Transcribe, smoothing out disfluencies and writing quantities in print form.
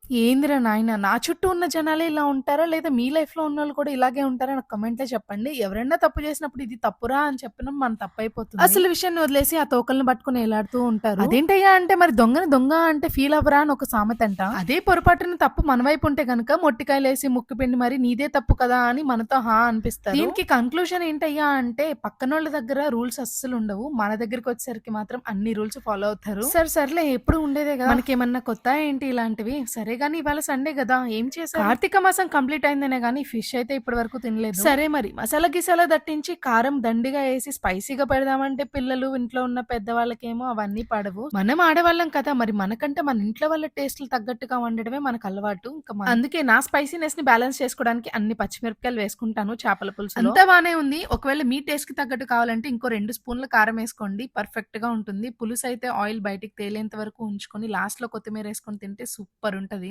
ఏందిరా నాయనా! నా చుట్టూ ఉన్న జనాలే ఇలా ఉంటారా? లేదా మీ లైఫ్‌లో ఉన్నోళ్ళు కూడా ఇలాగే ఉంటారా? నాకు కామెంట్‌లో చెప్పండి. ఎవరైనా తప్పు చేసినప్పుడు ఇది తప్పురా అని చెప్పడం మన తప్పయిపోతుంది. అసలు విషయాన్ని వదిలేసి ఆ తోకల్ని పట్టుకొని ఎలాడుతూ ఉంటారు. అదేంటయ్యా అంటే మరి దొంగని దొంగ అంటే ఫీల్ అవ్వరా అని ఒక సామెతంట. అదే పొరపాటున తప్పు మన వైపు ఉంటే గనక మొట్టికాయలేసి ముక్కు పిండి మరి నీదే తప్పు కదా అని మనతో హా అనిపిస్తారు. దీనికి కంక్లూజన్ ఏంటయ్యా అంటే పక్కనోళ్ళ దగ్గర రూల్స్ అస్సలుండవు. మన దగ్గరికొచ్చేసరికి మాత్రం అన్ని రూల్స్ ఫాలో అవుతారు. సర్లే ఎప్పుడు ఉండేదే కదా! మనకేమన్నా కొత్తా ఏంటి ఇలాంటివి? సరే గాని ఇవాళ సండే గదా! ఏం చేశారు? కార్తీక మాసం కంప్లీట్ అయిందనే గాని ఫిష్ అయితే ఇప్పటి వరకు తినలేదు. సరే మరి మసాలా గిసాలా దట్టించి కారం దండిగా ఏసి స్పైసీగా పెడదామంటే పిల్లలు ఇంట్లో ఉన్న పెద్దవాళ్ళకేమో అవన్నీ పడవు. మనం ఆడవాళ్ళం కదా! మరి మనకంటే మన ఇంట్లో వాళ్ళ టేస్ట్‌లు తగ్గట్టుగా వండడమే మనకలవాటు. అందుకే నా స్పైసీనెస్‌ని బ్యాలెన్స్ చేసుకోవడానికి అన్ని పచ్చిమిరపకాయలు వేసుకుంటాను చేపల పులుసులో. అంతా బానే ఉంది. ఒకవేళ మీ టేస్ట్‌కి తగ్గట్టు కావాలంటే ఇంకో 2 స్పూన్ల కారం ఏసుకోండి. పర్ఫెక్ట్‌గా ఉంటుంది. పులుసైతే ఆయిల్ బయటికి తేలేంత వరకు ఉంచుకొని లాస్ట్‌లో కొత్తిమీర ఏసుకొని తింటే సూపర్ ఉంటది.